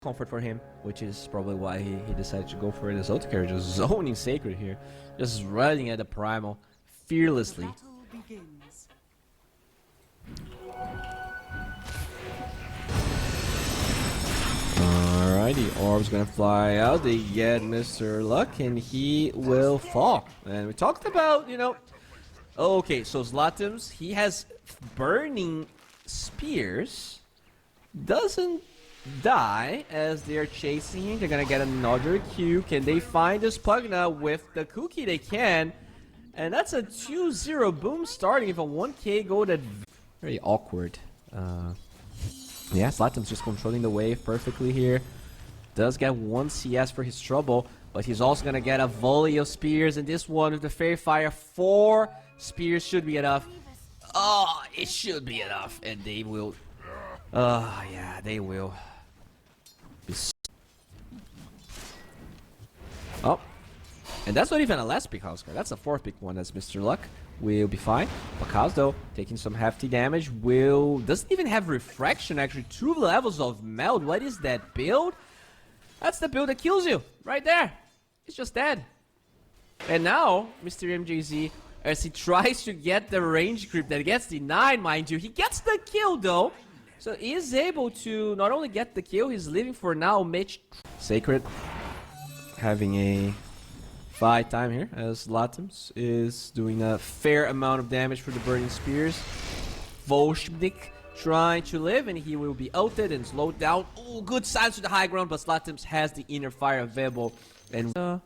comfort for him, which is probably why he decided to go for this auto carry, just zoning Sacred here, just running at the primal fearlessly. Alright, the orb's gonna fly out. They get Mr. Luck, and he will fall. And we talked about, okay, so Zlatims, he has burning spears, doesn't die as they're chasing him. They're gonna get another Q. Can they find this Pugna with the cookie? They can. And that's a 2-0 boom starting with a 1k gold. Very awkward. Yeah, Zlatim's just controlling the wave perfectly here. Does get 1 CS for his trouble, but he's also gonna get a volley of spears, and this one with the Fairy Fire, 4 spears should be enough. Oh, it should be enough, and they will. Yeah, they will. Oh, and that's not even a last pick house card. That's a 4th pick one. As Mr. Luck will be fine. Pakaz though taking some hefty damage. Doesn't even have refraction. Actually, 2 levels of meld. What is that build? That's the build that kills you right there. He's just dead. And now Mr. MJZ, as he tries to get the range creep that gets denied, mind you, he gets the kill though. So he is able to not only get the kill, he's leaving for now Mitch. Sacred having a fight time here as Latims is doing a fair amount of damage for the burning spears. Volshnik trying to live, and he will be ulted and slowed down. Oh, good signs to the high ground, but Latims has the inner fire available. And not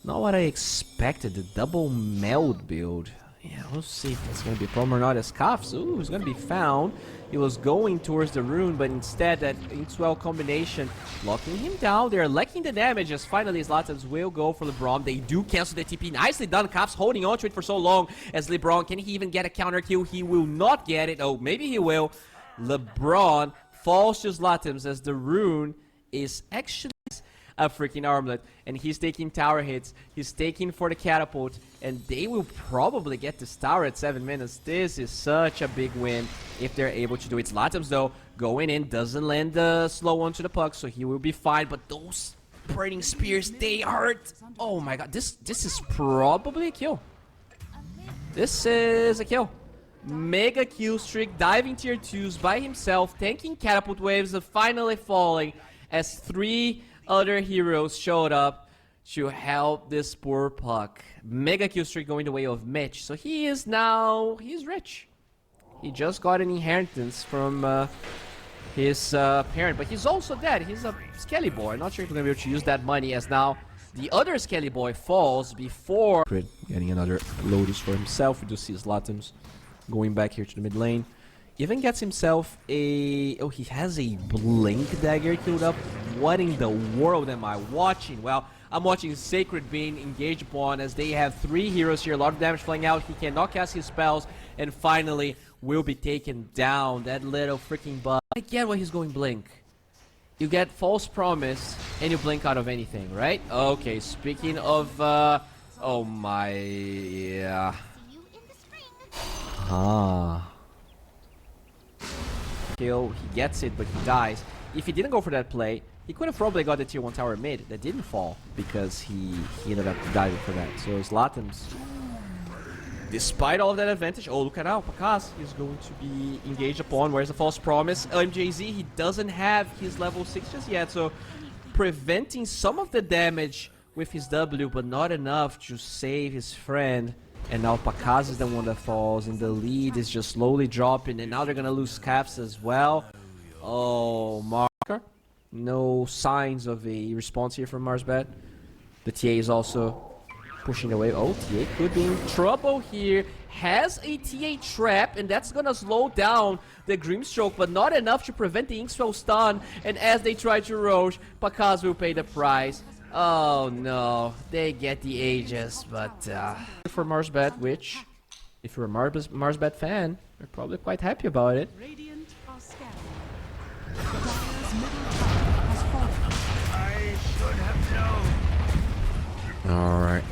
what I expected, the double meld build. Yeah, we'll see if that's going to be a problem or not. As Kafs, ooh, is going to be found. He was going towards the rune, but instead that X-Well combination locking him down. They're lacking the damage as finally Zlatims will go for LeBron. They do cancel the TP. Nicely done. Kafs holding on to it for so long as LeBron. Can he even get a counter kill? He will not get it. Oh, maybe he will. LeBron falls to Zlatims as the rune is actually a freaking armlet, and he's taking tower hits. He's taking for the catapult, and they will probably get this tower at 7 minutes. This is such a big win if they're able to do it. Zlatims though going in, doesn't land the slow onto the puck, so he will be fine. But those burning spears, they hurt. Oh my god, this is probably a kill. This is a kill. Mega kill streak, diving tier 2s by himself, tanking catapult waves, and finally falling as 3 other heroes showed up to help this poor puck. Mega kill streak going the way of Mitch. So he's rich. He just got an inheritance from his parent, but he's also dead. He's a Skelly boy. I'm not sure if he's gonna be able to use that money, as now the other Skelly boy falls before getting another Lotus for himself. We do see Zlatims going back here to the mid lane. Even gets himself a... Oh, he has a Blink Dagger queued up. What in the world am I watching? Well, I'm watching Sacred being engaged upon as they have 3 heroes here. A lot of damage flying out. He cannot cast his spells. And finally will be taken down. That little freaking bug. I get why he's going Blink. You get False Promise and you blink out of anything, right? Okay, speaking of... oh my... Yeah. Kill, he gets it, but he dies. If he didn't go for that play, he could have probably got the tier 1 tower mid that didn't fall because he ended up diving for that. So Zlatims, despite all of that advantage, oh look at now, Pakaz is going to be engaged upon. Where's the False Promise? MJZ, he doesn't have his level 6 just yet, so preventing some of the damage with his W, but not enough to save his friend. And now Pakaz is the one that falls, and the lead is just slowly dropping, and now they're gonna lose Caps as well. Oh, Marker. No signs of a response here from MARSBET. The TA is also pushing away. Oh, TA could be in trouble here. Has a TA trap, and that's gonna slow down the Grimstroke, but not enough to prevent the X-Well stun. And as they try to roach, Pakaz will pay the price. Oh no, they get the Aegis, but for MARSBET, which, if you're a MARSBET fan, you're probably quite happy about it. Alright.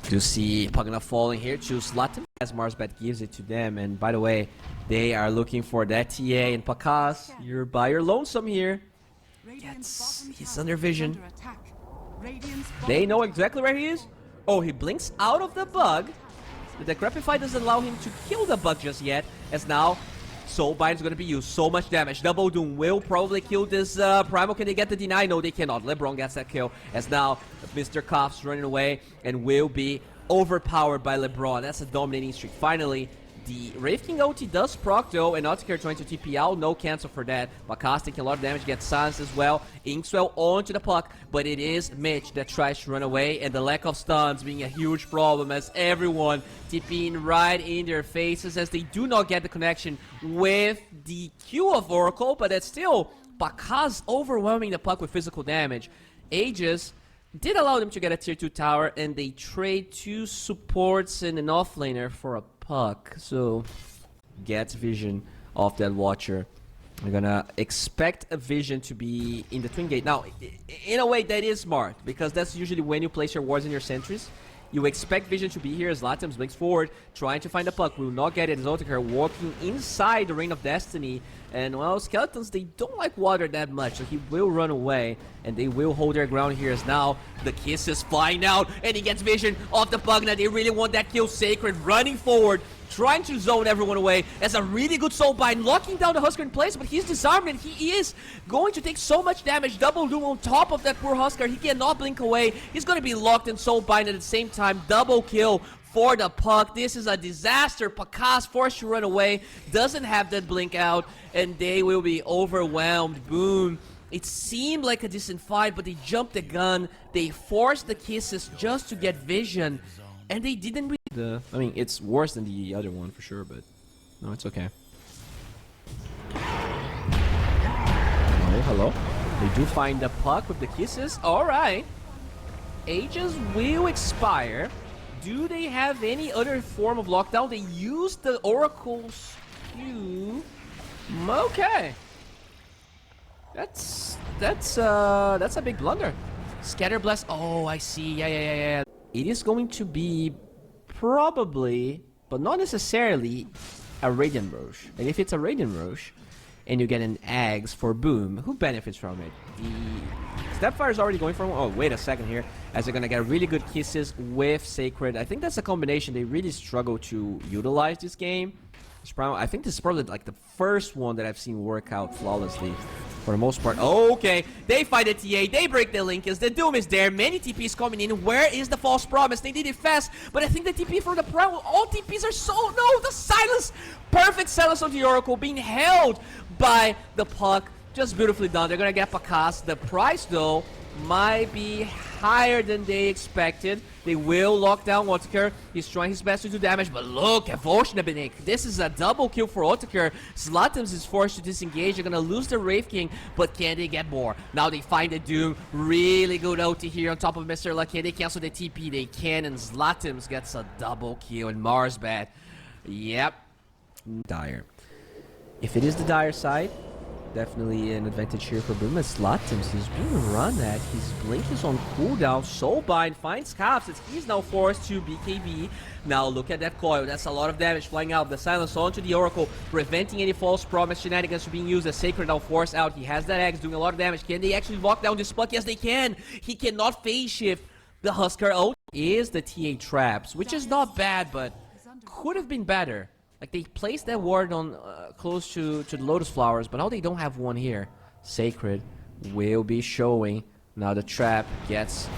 Do see Pugna falling here to Zlatims as MARSBET gives it to them, and by the way, they are looking for that TA and Pakaz. You're by your lonesome here. He's under vision. They know exactly where he is. Oh, he blinks out of the bug. The Decrepify doesn't allow him to kill the bug just yet, as now Soulbind is going to be used. So much damage. Double Doom will probably kill this Primal. Can they get the deny? No, they cannot. LeBron gets that kill, as now Mr. Koff's running away and will be overpowered by LeBron. That's a dominating streak. Finally, the Wraith King ulti does proc though, and Otakar trying to TP out, no cancel for that. Bakas taking a lot of damage, gets silenced as well. Inkswell onto the puck, but it is Mitch that tries to run away, and the lack of stuns being a huge problem as everyone TPing right in their faces as they do not get the connection with the Q of Oracle, but it's still Bakas overwhelming the puck with physical damage. Aegis did allow them to get a tier 2 tower, and they trade 2 supports and an offlaner for a puck, so gets vision of that Watcher. We're gonna expect a vision to be in the Twin Gate. Now, in a way, that is smart, because that's usually when you place your wards and your sentries. You expect vision to be here as Latims blinks forward, trying to find a puck. Will not get it. Zotakar walking inside the Ring of Destiny. And, well, Skeletons, they don't like water that much, so he will run away. And they will hold their ground here as now the Kiss is flying out. And he gets vision of the Pugna. They really want that kill. Sacred running forward, trying to zone everyone away as a really good Soulbind, locking down the Husker in place, but he's disarmed and he is going to take so much damage. Double Doom on top of that poor Husker. He cannot blink away. He's going to be locked in Soulbind at the same time. Double kill for the puck. This is a disaster. Bakas forced to run away, doesn't have that blink out, and they will be overwhelmed. Boom. It seemed like a decent fight, but they jumped the gun. They forced the Kisses just to get vision, and they didn't I mean, it's worse than the other one for sure, but no, it's okay. Oh, hello. They do find the puck with the Kisses. Alright. Ages will expire. Do they have any other form of lockdown? They use the Oracle's Q. Okay. That's a big blunder. Scatter Blast. Oh, I see. Yeah. It is going to be probably, but not necessarily, a Radiant Roche. And if it's a Radiant Roche, and you get an Axe for Boom, who benefits from it? The Stepfire is already going for one. Oh, wait a second here, as they're gonna get really good Kisses with Sacred. I think that's a combination they really struggle to utilize this game. I think this is probably like the first one that I've seen work out flawlessly. For the most part. Okay, they fight a TA, they break the Linkers, the Doom is there, many TPs coming in. Where is the False Promise? They did it fast, but I think the TP for the Primal, all TPs are so, no, the silence! Perfect silence on the Oracle, being held by the puck. Just beautifully done. They're gonna get Bakas. The price, though, might be higher than they expected. They will lock down Otakar. He's trying his best to do damage, but look at Volshnebenik. This is a double kill for Otakar. Zlatims is forced to disengage. They're gonna lose the Wraith King, but can they get more? Now they find the Doom. Really good ulti here on top of Mr. Luck. Can they cancel the TP? They can, and Zlatims gets a double kill. And MARSBET, yep. Dire. If it is the Dire side, definitely an advantage here for Boom. As Zlatims, he's being run at. His blink is on cooldown. Soulbind finds Koffs as he's now forced to BKB. Now look at that coil. That's a lot of damage flying out. The silence onto the Oracle, preventing any false promise shenanigans from being used. As Sacred now forced out. He has that Axe doing a lot of damage. Can they actually lock down this puck? Yes, they can. He cannot phase shift. The Husker ult is the TA traps, which is not bad, but could have been better. Like, they placed that ward on close to the Lotus Flowers, but now they don't have one here. Sacred will be showing. Now the trap gets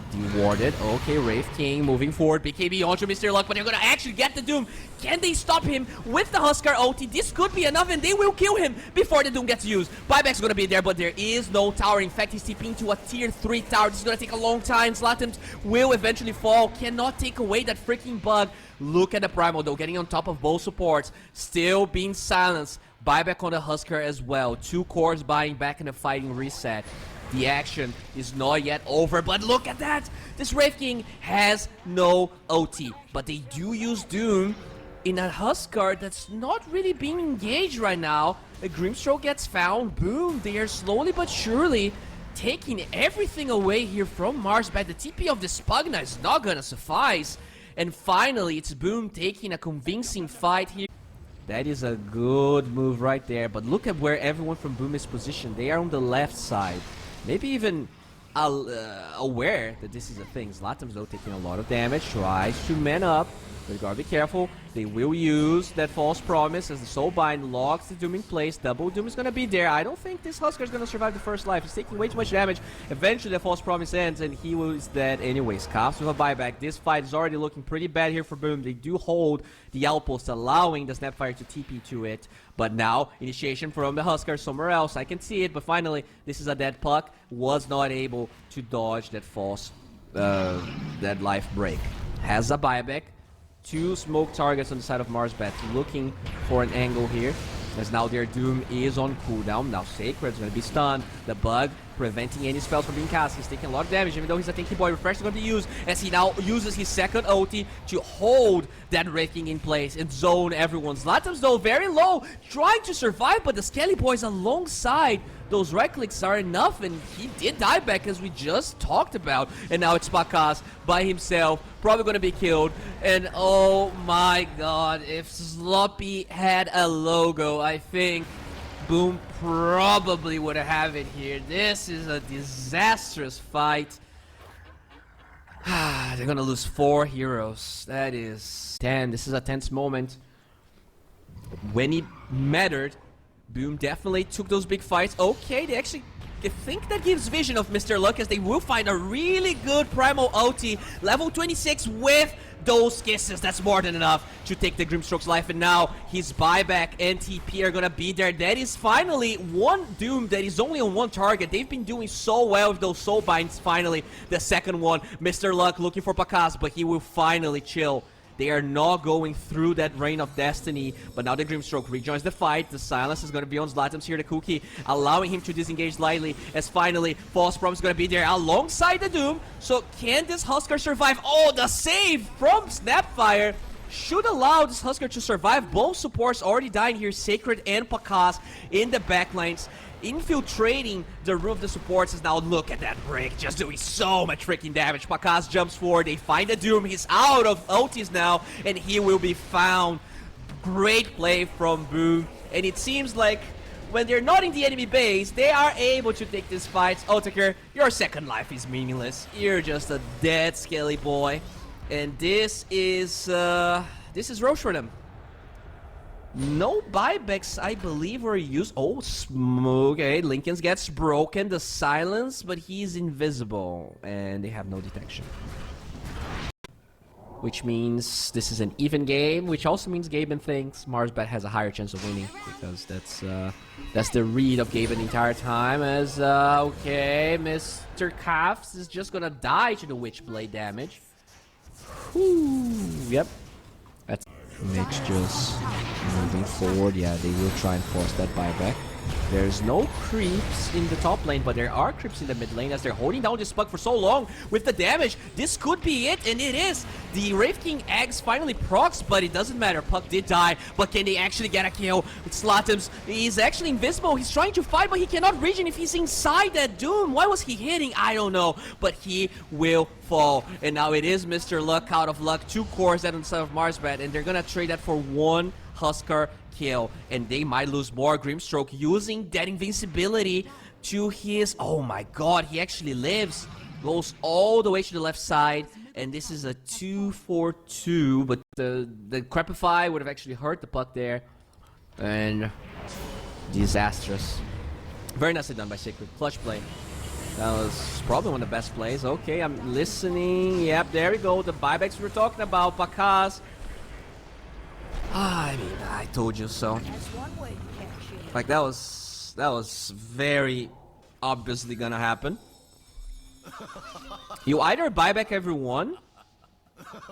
dewarded. Okay, Wraith King moving forward. BKB onto Mr. Luck, but they're gonna actually get the Doom. Can they stop him with the Husker ulti? This could be enough, and they will kill him before the Doom gets used. Buyback's gonna be there, but there is no tower. In fact, he's TPing to a tier 3 tower. This is gonna take a long time. Zlatims will eventually fall. Cannot take away that freaking bug. Look at the Primal, though, getting on top of both supports. Still being silenced. Buyback on the Husker as well. 2 cores buying back in the fighting reset. The action is not yet over, but look at that! This Wraith King has no OT, but they do use Doom in a Husker that's not really being engaged right now. A Grimstroke gets found. Boom! They are slowly but surely taking everything away here from MARSBET. The TP of this Pugna is not gonna suffice. And finally, it's Boom taking a convincing fight here. That is a good move right there. But look at where everyone from Boom is positioned. They are on the left side. Maybe even aware that this is a thing. Zlatan's though taking a lot of damage. Tries to man up. But you gotta be careful. They will use that false promise as the soul bind locks the Doom in place. Double Doom is gonna be there. I don't think this Husker is gonna survive the first life. He's taking way too much damage. Eventually the false promise ends and he is dead anyways. Cops with a buyback. This fight is already looking pretty bad here for Boom. They do hold the outpost, allowing the Snapfire to TP to it. But now, initiation from the Husker somewhere else. I can see it, but finally, this is a dead puck. Was not able to dodge that false, that life break. Has a buyback. 2 smoke targets on the side of MARSBET, looking for an angle here, as now their Doom is on cooldown. Now Sacred's gonna be stunned. The bug preventing any spells from being cast. He's taking a lot of damage, even though he's a tanky boy. Refresh is gonna be used as he now uses his second ulti to hold that Raking in place and zone everyone. Zlatan's though very low, trying to survive, but the Skelly boys alongside those right clicks are enough, and he did die back as we just talked about. And now it's Pakas by himself, probably gonna be killed. And oh my god, if Sloppy had a logo, I think Boom probably would have it here. This is a disastrous fight. They're gonna lose 4 heroes. That is 10. This is a tense moment. When it mattered, Boom definitely took those big fights. Okay, they actually... I think that gives vision of Mr. Luck, as they will find a really good Primal ulti. Level 26 with those kisses. That's more than enough to take the Grimstroke's life. And now his buyback and TP are gonna be there. That is finally one Doom that is only on 1 target. They've been doing so well with those soul binds. Finally, the second one. Mr. Luck looking for Pakas, but he will finally chill. They are not going through that Reign of Destiny, but now the Grimstroke rejoins the fight. The silence is going to be on Zlatan's here, the cookie, allowing him to disengage lightly, as finally False Promise is going to be there alongside the Doom. So can this Husker survive? Oh, the save from Snapfire should allow this Husker to survive. Both supports already dying here, Sacred and Pakas in the backlines. Infiltrating the room of the supports is now, look at that break, just doing so much freaking damage. Pakas jumps forward, they find the Doom, he's out of ultis now, and he will be found. Great play from Boom, and it seems like when they're not in the enemy base, they are able to take these fights. Otaker, your second life is meaningless. You're just a dead Skelly boy, and this is Roche for them. No buybacks, I believe, were used. Oh, okay. Lincoln's gets broken. The silence, but he's invisible. And they have no detection. Which means this is an even game, which also means Gaben thinks MARSBET has a higher chance of winning. Because that's the read of Gaben the entire time. As, okay, Mr. Kafs is just gonna die to the Witchblade damage. Whew, yep. That's Mix just moving forward. Yeah, they will try and force that buyback. There's no creeps in the top lane, but there are creeps in the mid lane as they're holding down this Puck for so long with the damage. This could be it, and it is. The Wraith King eggs finally procs, but it doesn't matter. Puck did die, but can they actually get a kill? It's Slatims. He's actually invisible. He's trying to fight, but he cannot reach it if he's inside that Doom. Why was he hitting? I don't know, but he will fall. And now it is Mr. Luck out of luck. 2 cores that on the side of MARSBET, and they're gonna trade that for 1 Husker kill, and they might lose more. Grimstroke using that invincibility to his... Oh my god, he actually lives. Goes all the way to the left side, and this is a 2-4-2, but the Crapify would have actually hurt the Puck there. And disastrous. Very nicely done by Sacred. Clutch play. That was probably one of the best plays. Okay, I'm listening. Yep, there we go. The buybacks we were talking about. Pakas. I mean, I told you so. Like, that was very obviously gonna happen. You either buy back everyone,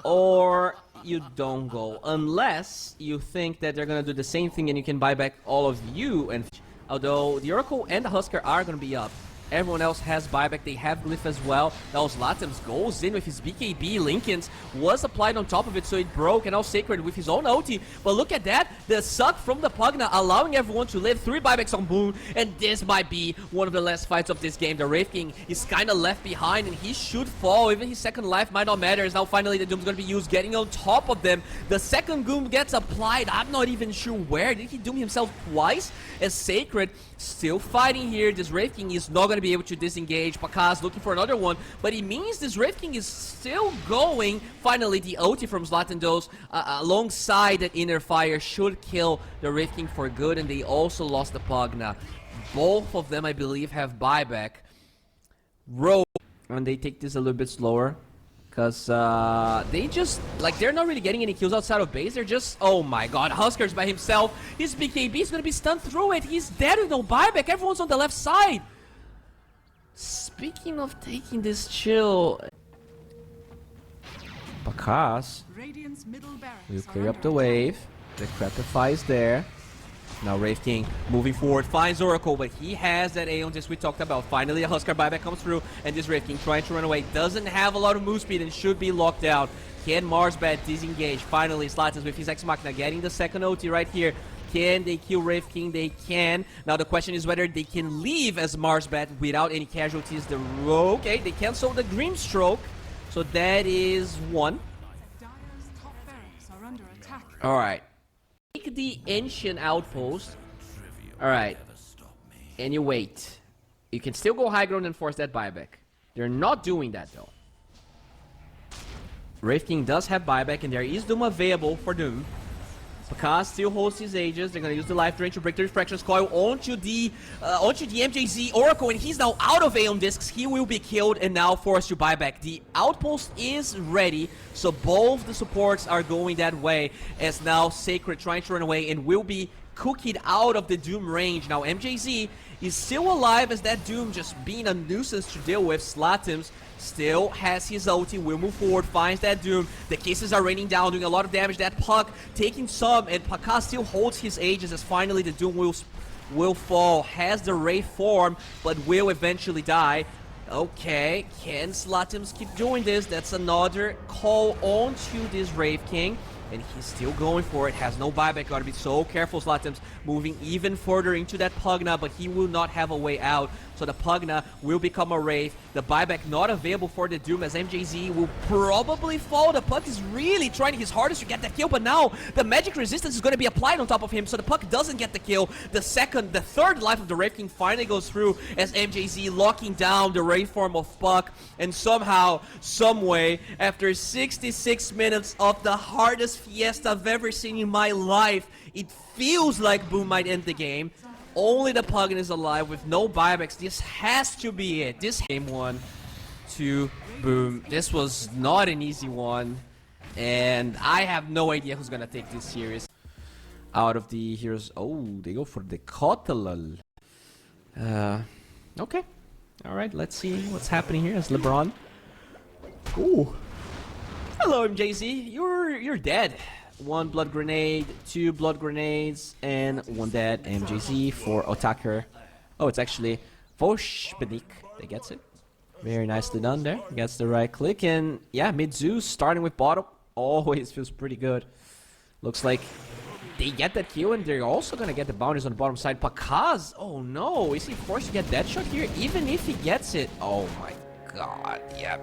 or you don't go. Unless you think that they're gonna do the same thing and you can buy back all of you. And although the Oracle and the Husker are gonna be up, Everyone else has buyback. They have glyph as well. Now Zlatan's goes in with his BKB. Lincoln's was applied on top of it, so it broke. And now Sacred with his own ulti. But look at that. The suck from the Pugna, allowing everyone to live. 3 buybacks on Boom. And this might be one of the last fights of this game. The Wraith King is kind of left behind, and he should fall. Even his second life might not matter. As now finally the Doom's going to be used, getting on top of them. The second Doom gets applied. I'm not even sure where. Did he Doom himself twice? As Sacred still fighting here. This Wraith King is not going to be able to disengage. Pakaz looking for another one, but it means this Wraith King is still going. Finally, the ulti from Zlatan Dose alongside that inner fire should kill the Wraith King for good, and they also lost the Pugna. Both of them, I believe, have buyback. Rogue, and they take this a little bit slower. Because they just, like, they're not really getting any kills outside of base. They're just, oh my god, Husker's by himself. His BKB is going to be stunned through it. He's dead with no buyback. Everyone's on the left side. Speaking of taking this chill, Pakaz will clear up the wave. The Crapify is there. Now Wraith King moving forward, finds Oracle, but he has that Aeon just we talked about. Finally, a Husker buyback comes through, and this Wraith King trying to run away. Doesn't have a lot of move speed and should be locked out. Can MARSBET disengage? Finally, Zlatan's with his Ex Machina getting the second OT right here. Can they kill Wraith King? They can. Now the question is whether they can leave as MARSBET without any casualties. Okay, they cancel the Green Stroke, so that is one. Alright. Take the Ancient Outpost. Alright. And you wait. You can still go high ground and force that buyback. They're not doing that though. Wraith King does have buyback, and there is Doom available for Doom. Pakaz still holds his Aegis. They're gonna use the Life Drain to break the Refractions Coil onto the MJZ Oracle, and he's now out of Aeon Discs. He will be killed and now forced to buy back. The Outpost is ready, so both the supports are going that way, as now Sacred trying to run away and will be cookied out of the Doom range. Now MJZ is still alive, as that Doom just being a nuisance to deal with. Zlatan's still has his ulti, will move forward, finds that Doom. The kisses are raining down, doing a lot of damage. That Puck taking some, and Pakaz still holds his Aegis, as finally the Doom will fall. Has the Wraith form, but will eventually die. Okay, can Zlatan's keep doing this? That's another call onto this Wraith King. And he's still going for it, has no buyback. Gotta be so careful. Zlatan's moving even further into that Pugna, but he will not have a way out. So the Pugna will become a Wraith. The buyback not available for the Doom, as MJZ will probably fall. The Puck is really trying his hardest to get that kill, but now the magic resistance is going to be applied on top of him, so the Puck doesn't get the kill. The third life of the Wraith King finally goes through, as MJZ locking down the Wraith form of Puck, and somehow, someway, after 66 minutes of the hardest fiesta I've ever seen in my life, it feels like Boom might end the game. Only the Pugna is alive with no buybacks. This has to be it. This game 1 to Boom. This was not an easy one, and I have no idea who's gonna take this series. Out of the heroes, oh, they go for the Kotalal. Okay. Alright, let's see what's happening here as LeBron. Ooh. Hello, MJZ. You're dead. 1 blood grenade, 2 blood grenades, and 1 dead. MJZ for Otaker. Oh, it's actually Voshbenik that gets it. Very nicely done there. Gets the right click, and yeah, Midzu starting with bottom always feels pretty good. Looks like they get that kill, and they're also gonna get the bounties on the bottom side. Pakaz, oh no, is he forced to get that shot here? Even if he gets it, oh my god, yeah.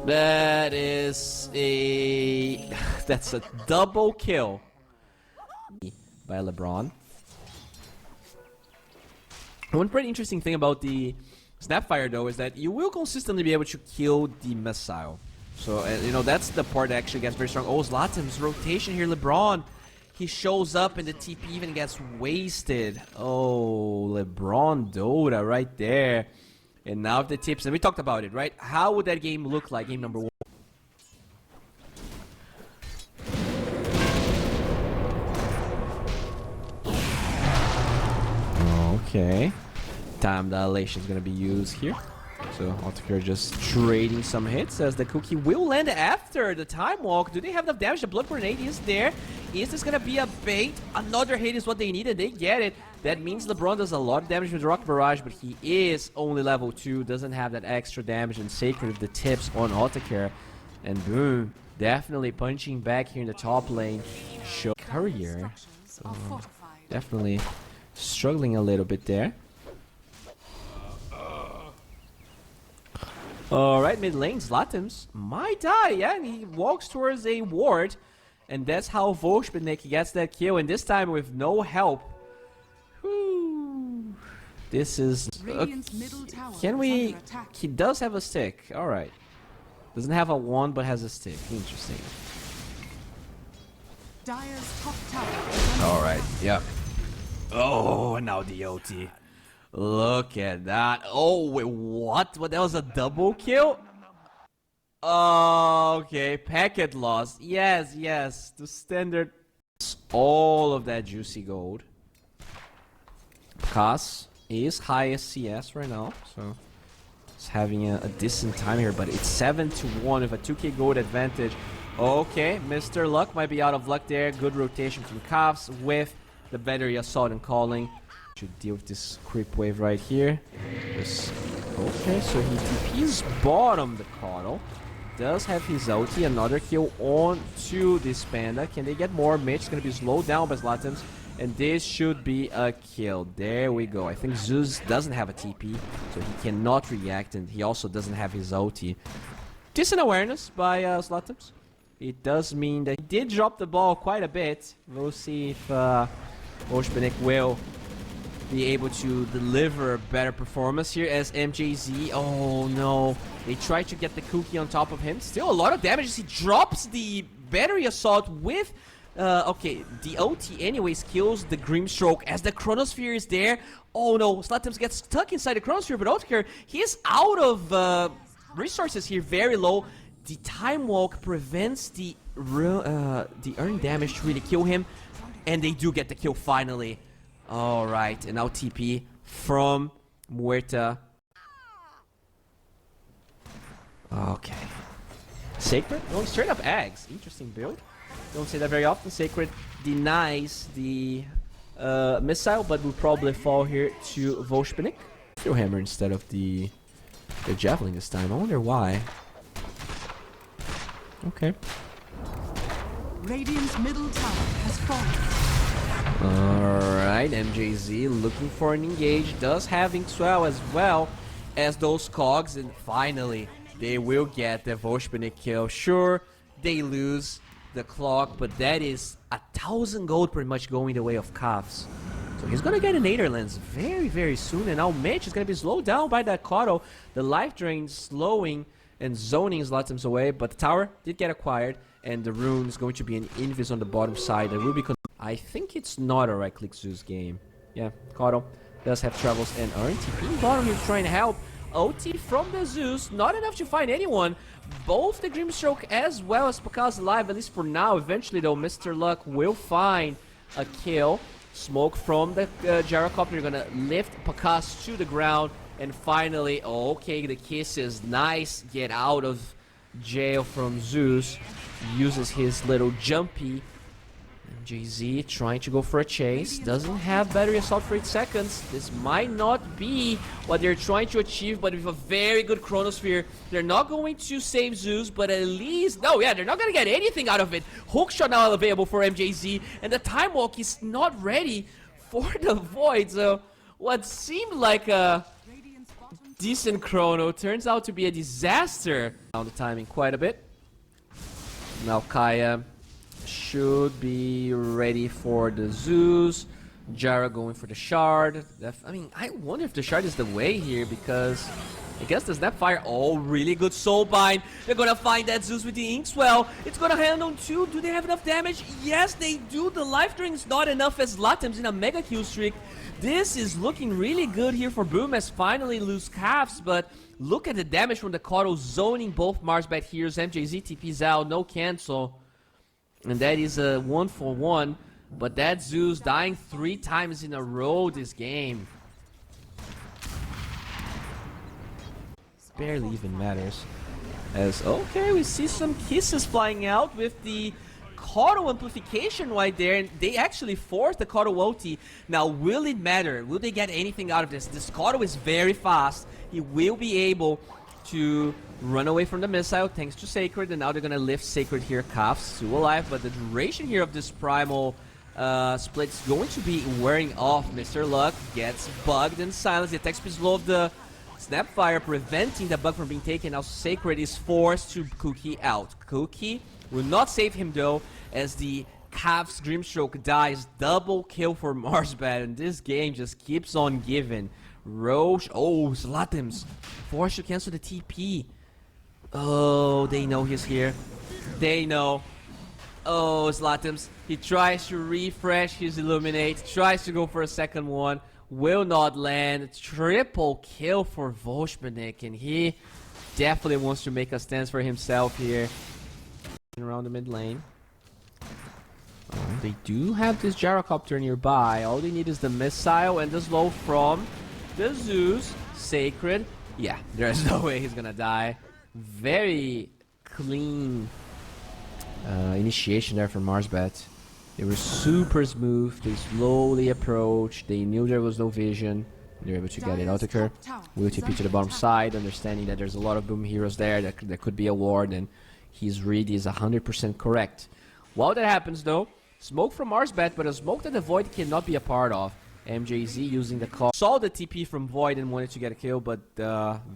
That is that's a double kill by LeBron. One pretty interesting thing about the Snapfire though is that you will consistently be able to kill the missile. So you know, that's the part that actually gets very strong. Oh, Zlatan's rotation here, LeBron. He shows up and the TP even gets wasted. Oh, LeBron Dota right there. And now the tips, and we talked about it, right? How would that game look like, game number 1? Okay. Time dilation is going to be used here. So Otaker just trading some hits, as the cookie will land after the time walk. Do they have enough damage? The blood grenade is there. Is this gonna be a bait? Another hit is what they needed. They get it. That means LeBron does a lot of damage with the Rocket Barrage, but he is only level 2. Doesn't have that extra damage, and Sacred with the tips on autocare. And boom, definitely punching back here in the top lane. Show Courier. Definitely struggling a little bit there. Alright, mid lane, Zlatims might die, yeah, and he walks towards a ward. And that's how FastestFromSEA gets that kill, and this time with no help. Whew. This is... can we... He does have a stick, alright. Doesn't have a wand, but has a stick. Interesting. Alright, yeah. Oh, now the OT. Look at that. Oh, wait, what? What? That was a double kill? Oh, okay. Packet lost. Yes, yes. The standard. All of that juicy gold. Kas is highest CS right now, so it's having a decent time here, but it's 7-1 with a 2k gold advantage. Okay, Mr. Luck might be out of luck there. Good rotation from Kafs with the battery assault and calling. Should deal with this creep wave right here. Okay, so he TP's bottom the Coddle. Does have his ulti. Another kill on to this Panda. Can they get more? Mitch is going to be slowed down by Zlatims. And this should be a kill. There we go. I think Zeus doesn't have a TP, so he cannot react. And he also doesn't have his ulti. Decent awareness by Zlatims. It does mean that he did drop the ball quite a bit. We'll see if FastestFromSEA will be able to deliver better performance here as MJZ. Oh no, they try to get the cookie on top of him. Still a lot of damage as he drops the battery assault with okay, the OT anyways kills the Grimstroke as the Chronosphere is there. Oh no, Zlatims gets stuck inside the Chronosphere, but Autocare, he is out of resources here, very low. The Time Walk prevents the earned damage to really kill him, and they do get the kill finally. Alright, and now TP from Muerta. Okay. Sacred going straight up Ags. Interesting build. Don't say that very often. Sacred denies the missile, but will probably fall here to FastestFromSEA. Throw hammer instead of the javelin this time. I wonder why. Okay. Radiant's middle tower has fallen. Alright, MJZ looking for an engage, does having 12 as well as those cogs, and finally they will get the FastestFromSEA kill. Sure, they lose the clock, but that is 1,000 gold pretty much going the way of Kafs. So he's gonna get an Aetherlands very, very soon, and now Mitch is gonna be slowed down by that Coddle. The life drain slowing and zoning Zlatims away, but the tower did get acquired, and the rune is going to be an invis on the bottom side. That will be I think it's not a right-click Zeus game. Yeah, Coddle does have travels and earn TP bottom. He's trying to help. OT from the Zeus, not enough to find anyone. Both the Grimstroke as well as Pakaz alive, at least for now. Eventually, though, Mr. Luck will find a kill. Smoke from the gyrocopter. You're gonna lift Pakaz to the ground. And finally, okay, the kisses. Nice get out of jail from Zeus. Uses his little jumpy. MJZ trying to go for a chase. Doesn't have battery assault for 8 seconds. This might not be what they're trying to achieve, but with a very good Chronosphere, they're not going to save Zeus, but at least... No, yeah, they're not going to get anything out of it. Hookshot now available for MJZ, and the Time Walk is not ready for the Void. So what seemed like a decent chrono turns out to be a disaster. Down the timing quite a bit. Now Kaya should be ready for the Zeus. Jara going for the Shard. I mean, I wonder if the Shard is the way here, because I guess the Snapfire. Oh, really good Soulbind. They're gonna find that Zeus with the Inkswell. It's gonna handle 2. Do they have enough damage? Yes, they do. The life drain is not enough as Zlatims in a mega kill streak. This is looking really good here for Boom as finally lose Calves, but look at the damage from the Coddle zoning both MARSBET heroes. MJZ TP's out, no cancel. And that is a 1-for-1. But that Zeus dying 3 times in a row this game. Barely even matters. As, okay, we see some kisses flying out with the Kotl amplification right there, and they actually forced the Kotl ulti. Now, will it matter? Will they get anything out of this? This Kotl is very fast. He will be able to run away from the missile thanks to Sacred, and now they're gonna lift Sacred here. Kaf's still alive, but the duration here of this primal split is going to be wearing off. Mr. Luck gets bugged and silenced. The attack speed is low of the Snapfire, preventing the bug from being taken. Now Sacred is forced to Cookie out. Cookie will not save him though, as the Kaf's Grimstroke dies. Double kill for MARSBET, and this game just keeps on giving. Roche, oh, Zlatims forced to cancel the TP. Oh, they know he's here. They know. Oh, Zlatims, he tries to refresh his Illuminate, tries to go for a second one, will not land. Triple kill for Volshmanik, and he definitely wants to make a stance for himself here. Around the mid lane. They do have this gyrocopter nearby. All they need is the missile and the slow from the Zeus. Sacred. Yeah, there's no way he's gonna die. Very clean initiation there from MARSBET. They were super smooth. They slowly approached. They knew there was no vision. They were able to get it. Authoker will TP to the bottom side, understanding that there's a lot of boom heroes there. That could be a ward, and his read is 100% correct. While that happens though, smoke from MARSBET, but a smoke that the Void cannot be a part of. MJZ using the call. Saw the TP from Void and wanted to get a kill, but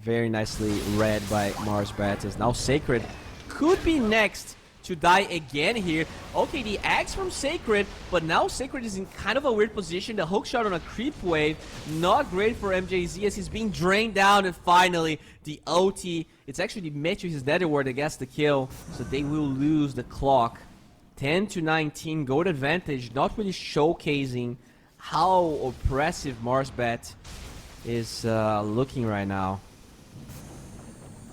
very nicely read by MARSBET, as now Sacred could be next to die again here. Okay, the axe from Sacred, but now Sacred is in kind of a weird position. The hook shot on a creep wave, not great for MJZ as he's being drained down, and finally the OT. It's actually Metro his Nether Ward that gets the kill, so they will lose the clock. 10 to 19, gold advantage, not really showcasing how oppressive MARSBET is looking right now.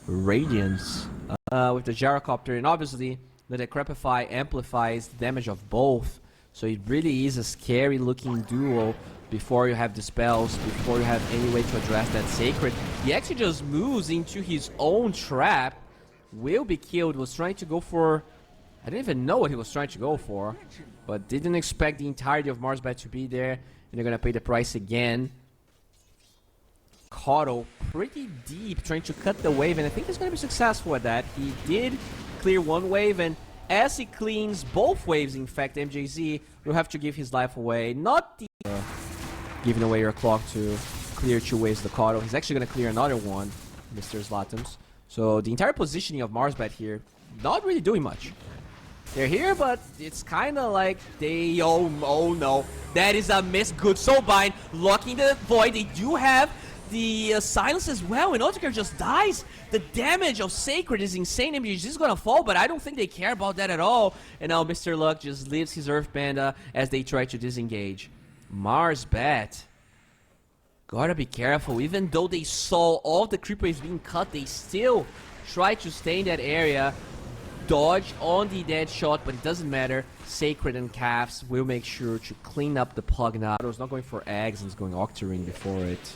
Radiance with the gyrocopter, and obviously the Decrepify amplifies the damage of both, so it really is a scary looking duo before you have the spells, before you have any way to address that Sacred. He actually just moves into his own trap, will be killed, was trying to go for, I didn't even know what he was trying to go for, but didn't expect the entirety of MARSBET to be there, and they're gonna pay the price again. Kotl pretty deep, trying to cut the wave, and I think he's gonna be successful at that. He did clear one wave, and as he cleans both waves, in fact, MJZ will have to give his life away. Not the giving away your clock to clear 2 waves the Kotl. He's actually gonna clear another one, Mr. Zlatims. So the entire positioning of MARSBET here, not really doing much. They're here, but it's kind of like they... Oh no. That is a miss. Good Soulbind locking the Void. They do have the silence as well, and Otakar just dies. The damage of Sacred is insane. MJZ is gonna fall, but I don't think they care about that at all. And now Mr. Luck just leaves his Earth Panda as they try to disengage. MARSBET, gotta be careful. Even though they saw all the creep waves being cut, they still try to stay in that area. Dodge on the dead shot, but it doesn't matter. Sacred and Calves will make sure to clean up the plug now. I was not going for eggs and it's going Octarine before it.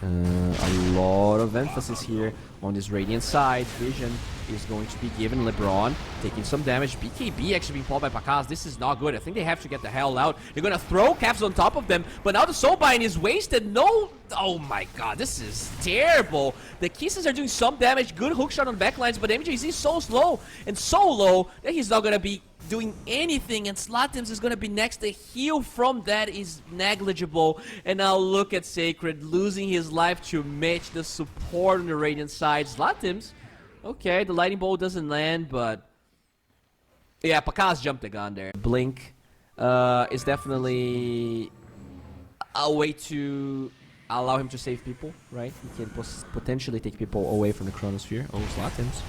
A lot of emphasis here on this Radiant side. Vision is going to be given. LeBron taking some damage. BKB actually being pulled by Pakaz. This is not good. I think they have to get the hell out. They're going to throw Caps on top of them, but now the Soulbind is wasted. No. Oh my god, this is terrible. The Kisses are doing some damage. Good hookshot on backlines, but MJZ is so slow and so low that he's not going to be doing anything, and Zlatims is going to be next. The heal from that is negligible, and now look at Sacred losing his life to Mitch, the support on the Radiant side. Zlatims, okay, the Lightning Bolt doesn't land, but yeah, Pakaz jumped the gun there. Blink is definitely a way to allow him to save people, right? He can potentially take people away from the Chronosphere. Oh, Zlatims,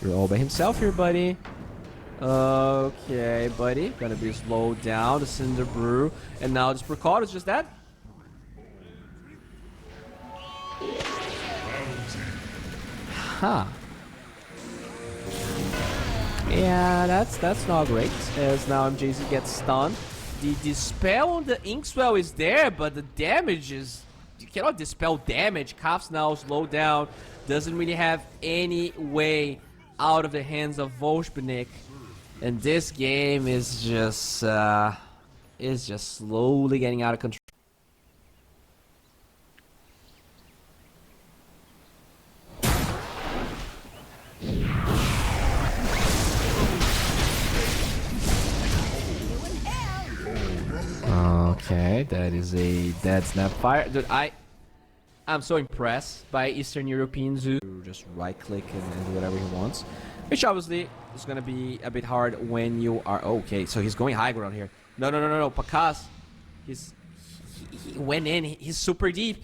you're all by himself here, buddy. Okay, buddy. Gonna be slowed down. The Cinder Brew. And now this Precaught is just that. Huh. Yeah, that's not great. As now MJZ gets stunned. The Dispel on the Inkswell is there, but the damage is... You cannot dispel damage. Calf's now slowed down. Doesn't really have any way out of the hands of Volshmanik. And this game is just slowly getting out of control. Okay, that is a dead snap fire. Dude, I'm so impressed by Eastern European Zoo. Just right click and do whatever he wants. Which obviously is gonna be a bit hard when you are okay. So he's going high ground here. No. Pakaz, he went in. He's super deep.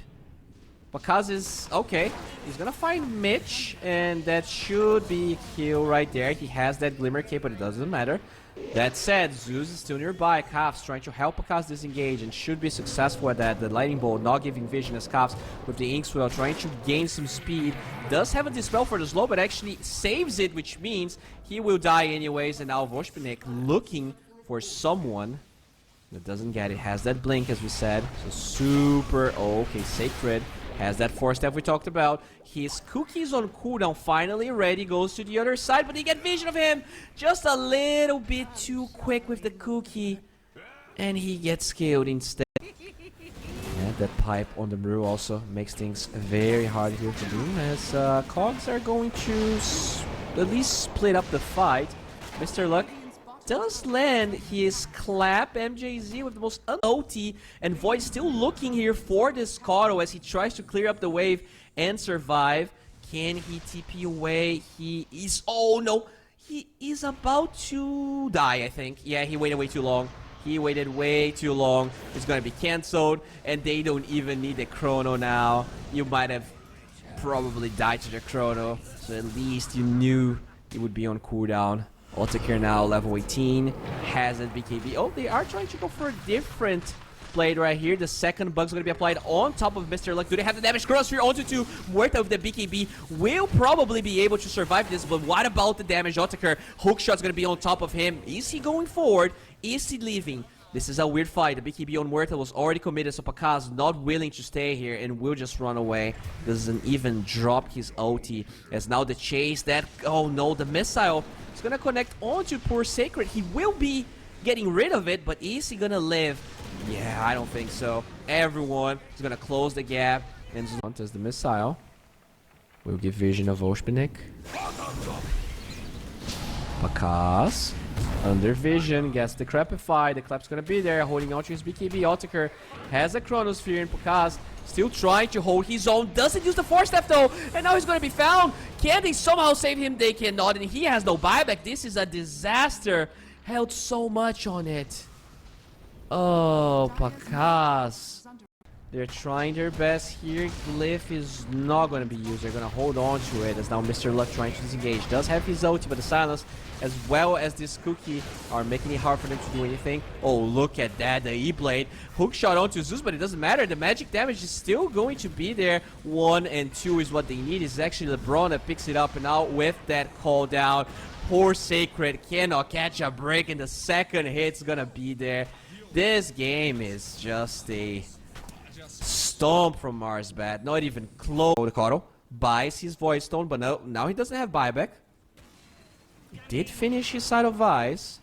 Pakaz is okay. He's gonna find Mitch, and that should be a kill right there. He has that glimmer cape, but it doesn't matter. That said, Zeus is still nearby. Kafs trying to help Pakaz disengage and should be successful at that. The lightning bolt not giving vision as Kafs with the inkswell trying to gain some speed. Does have a dispel for the slow, but actually saves it, which means he will die anyways. And now Voshpinik looking for someone that doesn't get it. Has that blink as we said. So super okay. Sacred has that 4-step we talked about. His cookie's on cooldown, finally ready, goes to the other side, but they get vision of him. Just a little bit too quick with the cookie. And he gets killed instead. And that pipe on the brew also makes things very hard here to do, as Cogs are going to at least split up the fight. Mr. Luck does land his clap MJZ with the most OT, and Void still looking here for this Cotto as he tries to clear up the wave and survive. Can he TP away? He is, oh no, he is about to die, I think. Yeah, he waited way too long. He waited way too long. It's gonna be cancelled, and they don't even need the chrono now. You might have probably died to the chrono, so at least you knew it would be on cooldown. Altair now, level 18, has a BKB. Oh, they are trying to go for a different blade right here. The second bug's going to be applied on top of Mr. Luck. Do they have the damage? Crossfire onto two. Muerta with the BKB will probably be able to survive this, but what about the damage? Altair, hookshot's going to be on top of him. Is he going forward? Is he leaving? This is a weird fight. The BKB on Muerta was already committed, so Pakaz not willing to stay here and will just run away. Doesn't even drop his ulti. As now the chase that, oh no, the missile is gonna connect onto poor Sacred. He will be getting rid of it, but is he gonna live? Yeah, I don't think so. Everyone is gonna close the gap. And as the missile will give vision of Oshpinik. Pakaz under vision, gets the Crapify. The Clap's gonna be there, holding on to his BKB. Altair has a Chronosphere, and Pakaz still trying to hold his own. Doesn't use the 4-step though, and now he's gonna be found. Can they somehow save him? They cannot, and he has no buyback. This is a disaster. Held so much on it. Oh, Pakaz. They're trying their best here. Glyph is not going to be used. They're going to hold on to it as now Mr. Luck trying to disengage. Does have his ulti, but the silence as well as this cookie are making it hard for them to do anything. Oh, look at that. The E-Blade. Hook shot onto Zeus, but it doesn't matter. The magic damage is still going to be there. 1 and 2 is what they need. It's actually LeBron that picks it up, and now with that call down, poor Sacred cannot catch a break, and the second hit's going to be there. This game is just a stomp from MARSBET, not even close. Cotto buys his Void Stone, but no, now he doesn't have buyback. He did finish his side of Vice.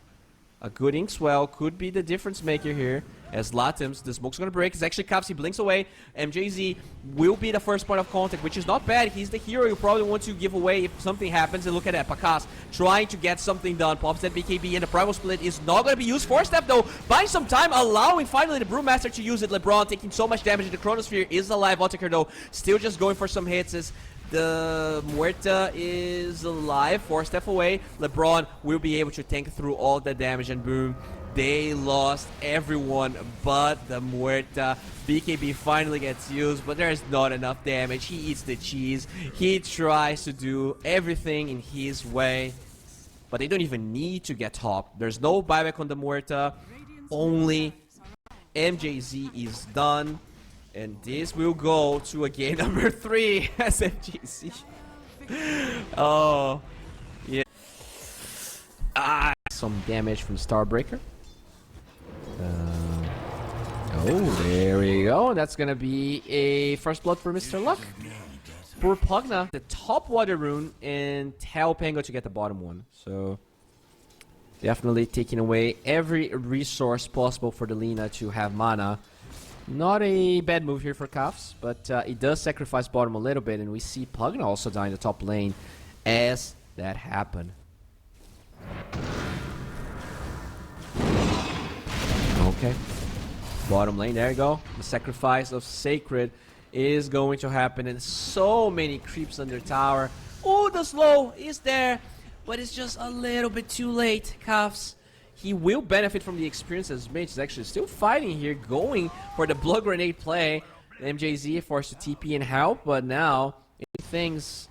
A good Inkswell could be the difference maker here. As Latims, the smoke's gonna break. It's actually Caps, he blinks away. MJZ will be the first point of contact, which is not bad. He's the hero you probably want to give away if something happens. And look at that, Pakaz trying to get something done. Pops that BKB, and the Primal Split is not gonna be used. 4-step though, buying some time, allowing finally the Brewmaster to use it. LeBron taking so much damage. The Chronosphere is alive. Altair though, still just going for some hits. As the Muerta is alive, 4-step away. LeBron will be able to tank through all the damage, and boom, they lost everyone but the Muerta. BKB finally gets used, but there's not enough damage. He eats the cheese. He tries to do everything in his way, but they don't even need to get top. There's no buyback on the Muerta. Only MJZ is done. And this will go to a game number 3 as MJZ. Oh, yeah. Some damage from Starbreaker. Oh, there we go. That's gonna be a first blood for Mr. Luck. Poor Pugna, the top water rune, and tell Pango to get the bottom one. So Definitely taking away every resource possible for the Lina to have mana. Not a bad move here for Kafs, but it does sacrifice bottom a little bit, and we see Pugna also die in the top lane as that happened. Okay. Bottom lane, there you go. The sacrifice of Sacred is going to happen, and so many creeps under tower. Oh, the slow is there, but it's just a little bit too late, Kafs. He will benefit from the experience as Mitch is actually still fighting here, going for the blood grenade play. MJZ forced to TP and help, but now things...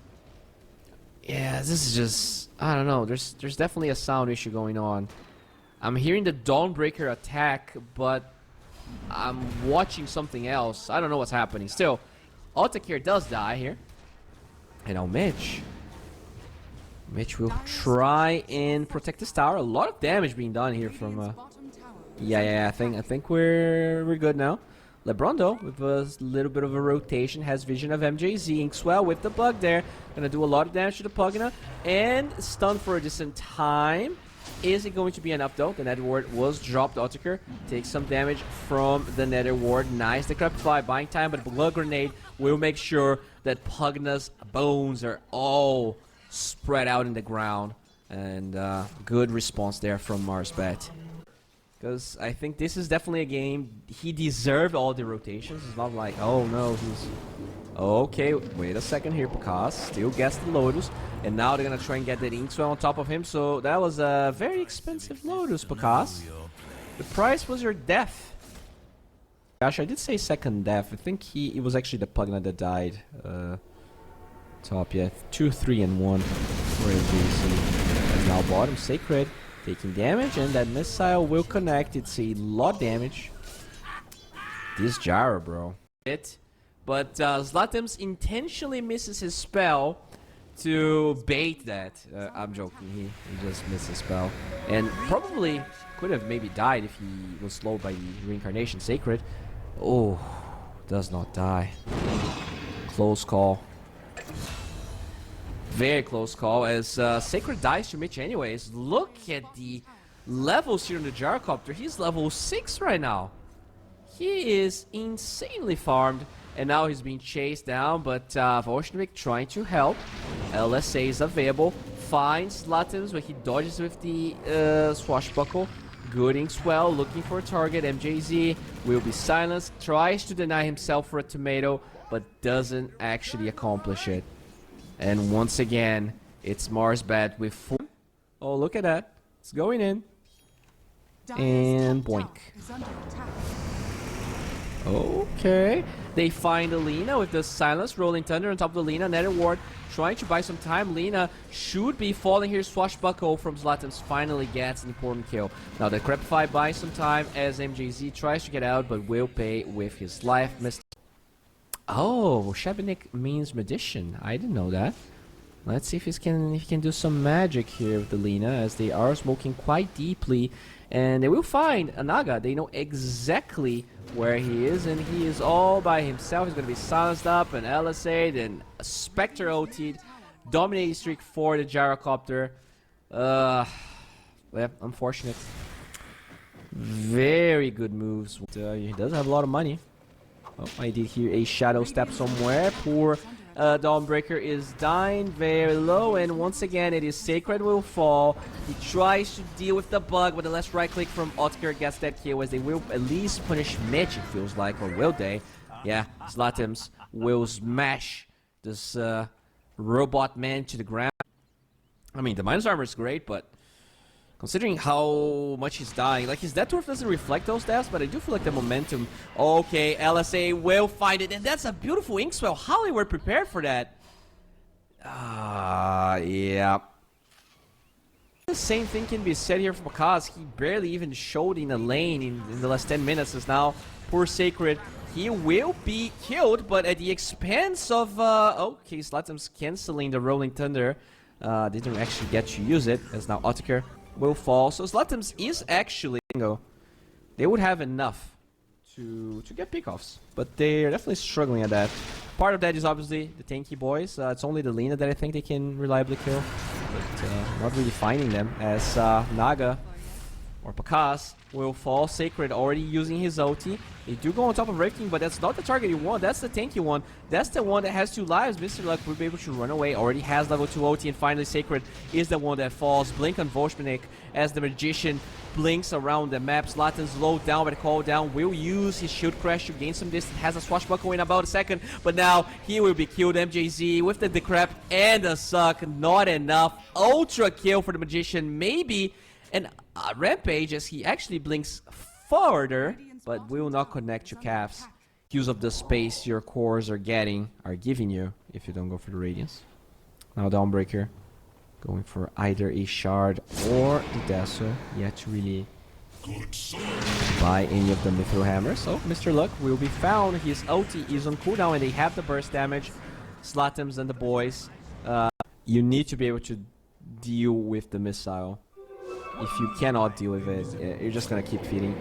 Yeah, this is just... I don't know, there's definitely a sound issue going on. I'm hearing the Dawnbreaker attack, but I'm watching something else. I don't know what's happening. Still, Altakir does die here. And now Mitch will try and protect this tower. A lot of damage being done here from... Yeah, I think we're good now. LeBron, though, with a little bit of a rotation, has vision of MJZ. Inkswell with the bug there. Gonna do a lot of damage to the Pugna. And stun for a decent time. Is it going to be enough, though? The Nether Ward was dropped. Otaker takes some damage from the Nether Ward. Nice. The Crepify buying time, but Blood Grenade will make sure that Pugna's bones are all spread out in the ground. And good response there from MARSBET. Because I think this is definitely a game he deserved all the rotations. It's not like, oh no, he's... Okay, wait a second here, because still gets the Lotus. And now they're gonna try and get that Inkswell on top of him. So that was a very expensive Lotus, because the price was your death. Gosh, I did say second death. I think it was actually the Pugna that died. Top, yeah. 2, 3, and 1 for AJC. And now bottom, Sacred taking damage, and that missile will connect. It's a lot of damage. This Gyro, bro. But Zlatims intentionally misses his spell to bait that. I'm joking, he just missed his spell. And probably could have maybe died if he was slowed by the Reincarnation Sacred. Oh, does not die. Close call. Very close call, as Sacred dies to Mitch anyways. Look at the levels here in the Gyrocopter. He's level 6 right now. He is insanely farmed. And now he's being chased down, but Volshnovik trying to help. LSA is available. Finds Zlatims, but he dodges with the Swashbuckle. Good Inkswell, looking for a target. MJZ will be silenced. Tries to deny himself for a tomato, but doesn't actually accomplish it. And once again, it's MARSBET with full... Oh, look at that. It's going in. And boink. Okay. They find Lina with the silence. Rolling Thunder on top of the Lina. Nether Ward trying to buy some time. Lina should be falling here. Swashbuckle from Zlatims finally gets an important kill. Now the Crepify buys some time as MJZ tries to get out, but will pay with his life. Oh, Shabanik means magician. I didn't know that. Let's see if he can do some magic here with the Lina, as they are smoking quite deeply. And they will find a Naga. They know exactly where he is, and he is all by himself. He's going to be silenced up, and LSA, then a Spectre OT'd. Dominating streak for the Gyrocopter. Yeah, unfortunate. Very good moves. He does have a lot of money. Oh, I did hear a shadow step somewhere. Poor Dawnbreaker is dying very low, and once again it is Sacred will fall. He tries to deal with the bug, but the last right click from Otker gets that kill, as they will at least punish Mitch, it feels like, or will they? Yeah, Zlatims will smash this robot man to the ground. I mean, the minus armor is great, but considering how much he's dying, like his death dwarf doesn't reflect those deaths, but I do feel like the momentum. Okay, LSA will find it, and that's a beautiful Inkswell. How they were prepared for that? Yeah. The same thing can be said here for Makaz. He barely even showed in the lane in the last 10 minutes. As now, poor Sacred, he will be killed, but at the expense of okay, Zlatims canceling the Rolling Thunder. Didn't actually get to use it, as now Otker will fall. So Zlatims is actually... They would have enough to get pickoffs, but they're definitely struggling at that. Part of that is obviously the tanky boys. It's only the Lina that I think they can reliably kill. but not really finding them as Naga or Pakaz will fall Sacred, already using his ulti. They do go on top of Rifting, but that's not the target you want. That's the tanky one. That's the one that has 2 lives. Mr. Luck will be able to run away. Already has level 2 ulti, and finally Sacred is the one that falls. Blink on Volshmanik as the Magician blinks around the map. Zlatan's low down, but call down will use his shield crash to gain some distance. Has a swashbuckle in about a second, but now he will be killed. MJZ with the decrep and the suck. Not enough. Ultra kill for the Magician, maybe. And Rampage as he actually blinks further, but will not connect to calves. Use of the space your cores are giving you if you don't go for the Radiance. Now Dawnbreaker going for either a shard or the Dazzle. Yet to really buy any of the Mithril Hammers. So Mr. Luck will be found. His ulti is on cooldown and they have the burst damage. Slatums and the boys. You need to be able to deal with the missile. If you cannot deal with it, you're just gonna keep feeding.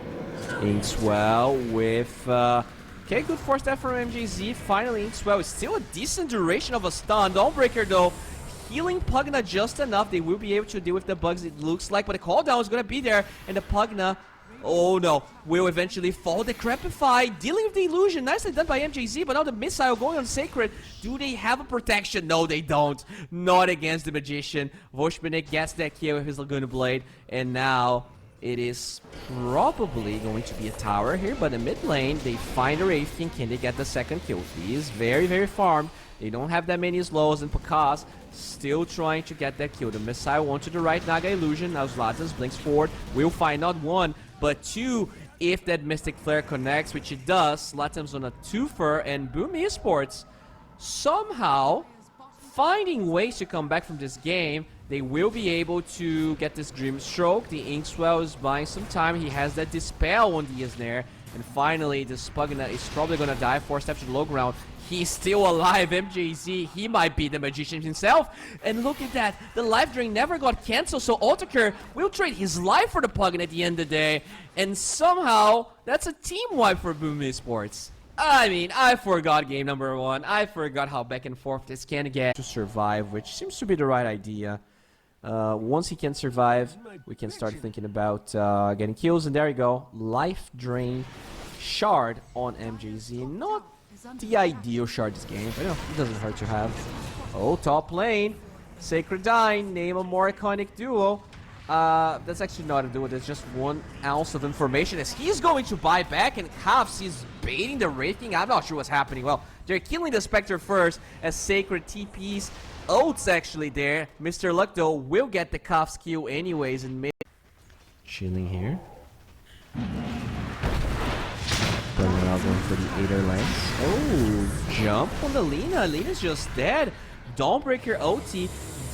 Inkswell with okay, good force step from MJZ. Finally, Inkswell is still a decent duration of a stun. Dawnbreaker though, healing Pugna just enough. They will be able to deal with the bugs, it looks like, but the cooldown is gonna be there, and the Pugna, oh no, will eventually fall. Decrepify, dealing with the illusion. Nicely done by MJZ, but now the missile going on Sacred. Do they have a protection? No, they don't. Not against the Magician. Volshmanik gets that kill with his Laguna Blade, and now it is probably going to be a tower here, but in mid lane, they find a Raytheon. Can they get the second kill? He is very, very farmed. They don't have that many slows, and Pakaz still trying to get that kill. The missile went to the right, Naga Illusion. Now Zlatan blinks forward. We'll find not 1, but 2 if that Mystic Flare connects, which it does. Zlatan's on a 2fer, and Boom Esports somehow finding ways to come back from this game. They will be able to get this Dream Stroke. The Inkswell is buying some time. He has that Dispel on the Snare. And finally, the Pugna is probably going to die. 4 steps to the low ground. He's still alive. MJZ, he might be the Magician himself. And look at that. The life drain never got cancelled. So Altaker will trade his life for the Pugna at the end of the day. And somehow, that's a team wipe for Boom Esports. I mean, I forgot game number 1. I forgot how back and forth this can get to survive, which seems to be the right idea. Once he can survive, we can start thinking about getting kills. And there you go. Life Drain Shard on MJZ. Not the ideal shard this game, but you know, it doesn't hurt to have. Oh, top lane. Sacred Dyne. Name a more iconic duo. That's actually not a duo. That's just 1 ounce of information as he's going to buy back, and Kaps is baiting the Wraithing. I'm not sure what's happening. Well, they're killing the Spectre first as Sacred TPs. Oats actually there. Mr. Luck though will get the Kaps kill anyways in mid. Chilling here. Going for the Aether Lance. Oh, jump on the Lina. Lina's just dead. Dawnbreaker OT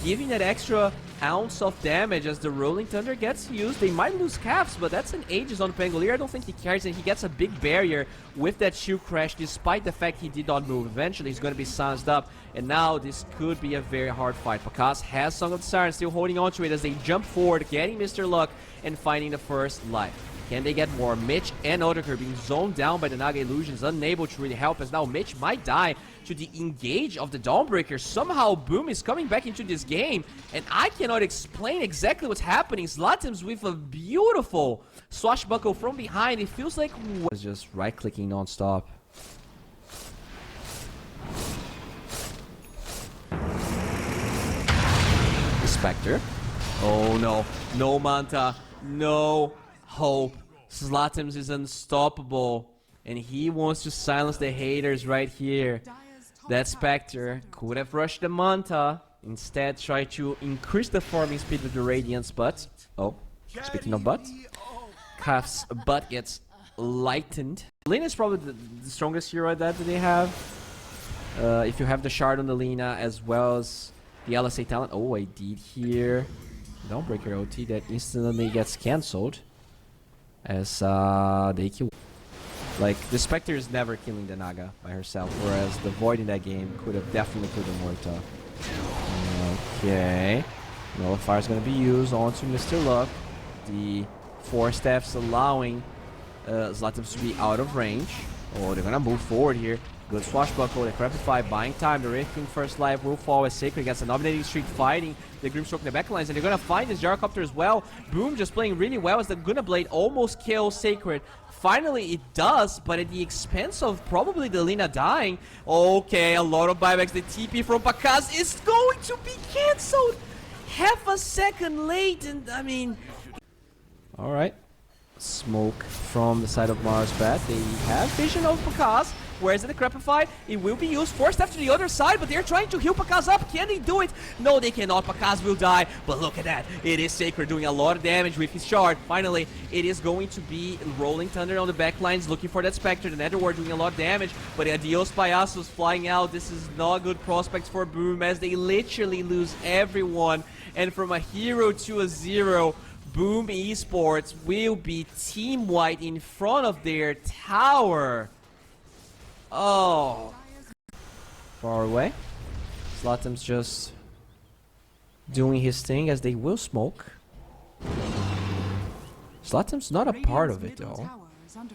giving that extra ounce of damage as the Rolling Thunder gets used. They might lose Caps, but that's an Aegis on Pangolier. I don't think he carries it. He gets a big barrier with that shield crash, despite the fact he did not move. Eventually, he's going to be silenced up, and now this could be a very hard fight. Pakaz has Song of the Siren, still holding on to it as they jump forward, getting Mr. Luck and finding the first life. Can they get more? Mitch and Odeker being zoned down by the Naga Illusions, unable to really help, as now Mitch might die to the engage of the Dawnbreaker. Somehow Boom is coming back into this game, and I cannot explain exactly what's happening. Zlatan's with a beautiful swashbuckle from behind. It feels like was just right-clicking non-stop. Spectre. Oh no. No Manta. No hope. Zlatans is unstoppable, and he wants to silence the haters right here. That Spectre could have rushed the Manta, instead try to increase the farming speed with the Radiance, but oh, speaking of butt, Kaf's butt gets lightened. Lina is probably the strongest hero that they have. If you have the shard on the Lina as well as the LSA talent. Oh, I did here. Dawnbreaker OT that instantly gets cancelled as they kill. Like, the Spectre is never killing the Naga by herself, whereas the Void in that game could have definitely killed the Morta. Okay. Nullifier is going to be used onto Mr. Luck. The 4 steps allowing Zlatan to be out of range. Oh, they're going to move forward here. Good swashbuckle, the Crepify buying time. The Wraith King first life will fall as Sacred gets a dominating streak fighting the Grimstroke in the backlines. And they're gonna find this Gyrocopter as well. Boom just playing really well as the Guna Blade almost kills Sacred. Finally it does, but at the expense of probably the Lina dying. Okay, a lot of buybacks. The TP from Pakaz is going to be cancelled. Half a second late, and I mean... Alright. Smoke from the side of MARSBET. They have vision of Pakaz. Whereas in the Crepify, it will be used forced after the other side, but they're trying to heal Pakaz up. Can they do it? No, they cannot. Pakaz will die. But look at that. It is Sacred doing a lot of damage with his shard. Finally, it is going to be Rolling Thunder on the backlines, looking for that Spectre. The Netherward doing a lot of damage, but Adios Payasos flying out. This is not good prospects for Boom, as they literally lose everyone. And from a hero to a zero, Boom Esports will be team white in front of their tower. Oh, far away. Zlatom's just doing his thing as they will smoke. Zlatom's not a part of it though.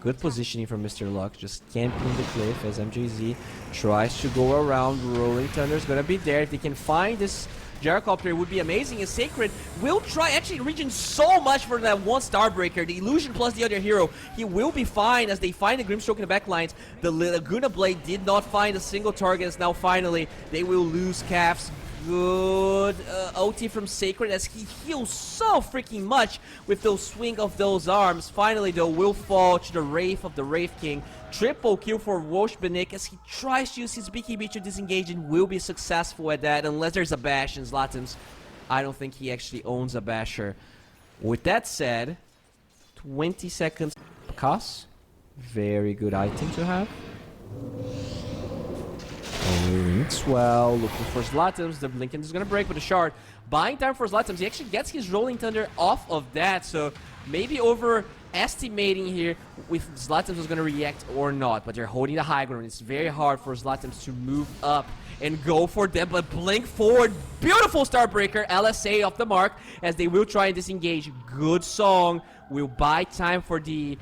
Good positioning from Mr. Luck, just camping the cliff as MJZ tries to go around. Rolling Thunder's gonna be there. If they can find this Gyrocopter, it would be amazing. And Sacred will try, actually reaching so much for that one Starbreaker. The Illusion plus the other hero. He will be fine as they find the Grimstroke in the backlines. The Laguna Blade did not find a single target, as now finally they will lose Calves. Good OT from Sacred as he heals so freaking much with those swing of those arms. Finally though, will fall to the Wraith of the Wraith King. Triple kill for MARSBET as he tries to use his BKB to disengage and will be successful at that, unless there's a bash in Zlatom's. I don't think he actually owns a basher. With that said, 20 seconds. Pakaz, very good item to have. Links well, looking for Zlatom's. The Blinken is gonna break with a shard. Buying time for Zlatom's. He actually gets his Rolling Thunder off of that, so maybe overestimating here if Zlatom's was gonna react or not. But they're holding the high ground. It's very hard for Zlatom's to move up and go for them, but blink forward. Beautiful Starbreaker, LSA off the mark as they will try and disengage. Good song. Will buy time for the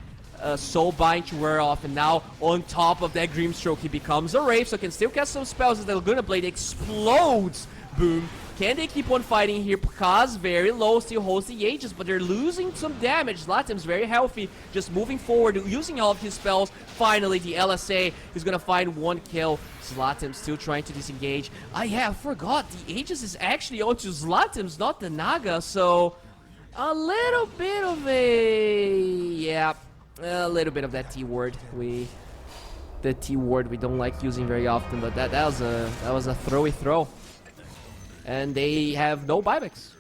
Soul Bind to wear off, and now on top of that Grimstroke, he becomes a Wraith, so can still cast some spells as the Laguna Blade explodes. Boom. Can they keep on fighting here? Pakaz very low, still holds the Aegis, but they're losing some damage. Zlatom's very healthy, just moving forward, using all of his spells. Finally, the LSA is gonna find one kill. Zlatom's still trying to disengage. Yeah, I forgot, the Aegis is actually onto Zlatom's, not the Naga, so a little bit of a little bit of that T-word. The T-word we don't like using very often, but that was a throwy throw. And they have no buybacks.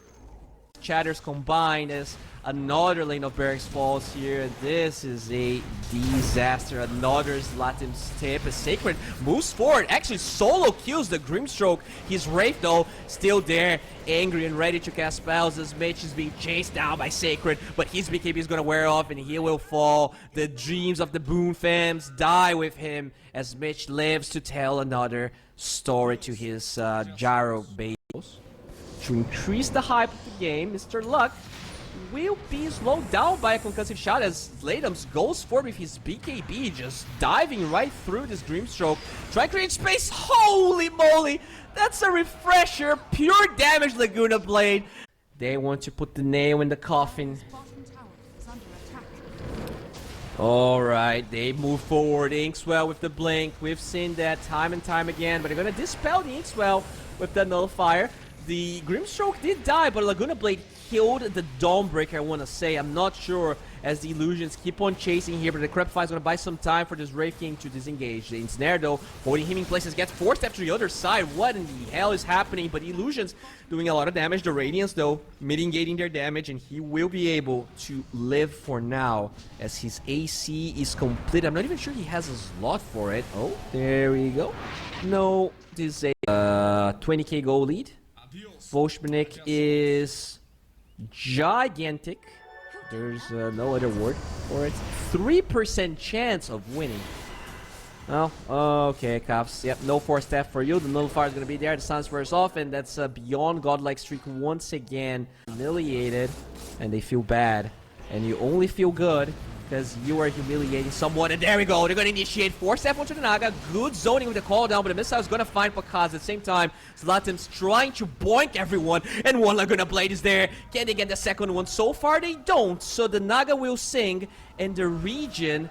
Chatters combined as another lane of barracks falls here. This is a disaster. Another Zlatom's tip. A Sacred moves forward, actually solo kills the Grimstroke. His Wraith though still there, angry and ready to cast spells as Mitch is being chased down by Sacred, but his BKB is gonna wear off and he will fall. The dreams of the Boom fams die with him as Mitch lives to tell another story to his Gyro base. To increase the hype of the game, Mr. Luck will be slowed down by a concussive shot as Zlatom's goes forward with his BKB, just diving right through this Grimstroke. Try to create space. Holy moly! That's a refresher. Pure damage, Laguna Blade. They want to put the nail in the coffin. Alright, they move forward. Inkswell with the blink. We've seen that time and time again, but they're gonna dispel the Inkswell with the nullifier. The Grimstroke did die, but Laguna Blade killed the Dawnbreaker, I want to say. I'm not sure as the Illusions keep on chasing here, but the Crepify is going to buy some time for this Wraith King to disengage. The Ensnare, though, holding him in places, gets forced after the other side. What in the hell is happening? But Illusions doing a lot of damage. The Radiance, though, mitigating their damage, and he will be able to live for now as his AC is complete. I'm not even sure he has a slot for it. Oh, there we go. No, this is a 20k goal lead. MARSBET is gigantic. There's no other word for it. 3% chance of winning. Oh, okay, Cuffs. Yep, no force staff for you. The nullifier is going to be there. The Silence wears off, and that's a beyond godlike streak once again. Humiliated, and they feel bad. And you only feel good because you are humiliating someone. And there we go. They're going to initiate 4-step onto the Naga. Good zoning with the call down, but the missile is going to find Pakaz. At the same time, Zlatan's trying to boink everyone, and one Laguna Blade is there. Can they get the second one? So far, they don't. So the Naga will sing, and the region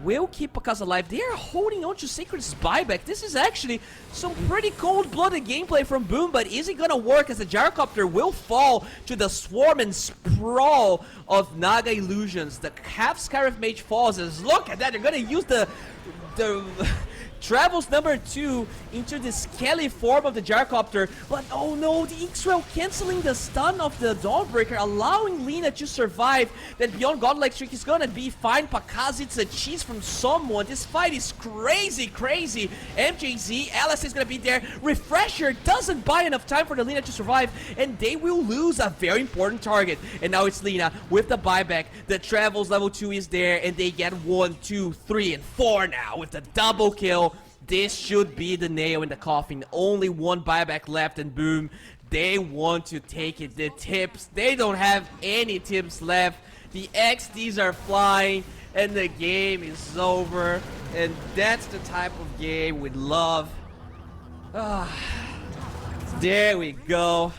will keep Pakaz alive. They are holding on to Sacred's buyback. This is actually some pretty cold-blooded gameplay from Boom, but is it gonna work as the Gyrocopter will fall to the swarm and sprawl of Naga Illusions? The half Scarif Mage falls as look at that, they're gonna use the Travels number 2 into the skelly form of the Gyrocopter, but oh no, the X-Rail canceling the stun of the Dawnbreaker, allowing Lina to survive. That Beyond Godlike streak is gonna be fine. Pakaz, it's a cheese from someone. This fight is crazy, crazy. MJZ, LS is gonna be there. Refresher doesn't buy enough time for the Lina to survive, and they will lose a very important target. And now it's Lina with the buyback. The Travels level 2 is there, and they get 1, 2, 3, and 4 now with the double kill. This should be the nail in the coffin. Only one buyback left, and Boom, they want to take it. The tips, they don't have any tips left. The XDs are flying, and the game is over. And that's the type of game we love. There we go.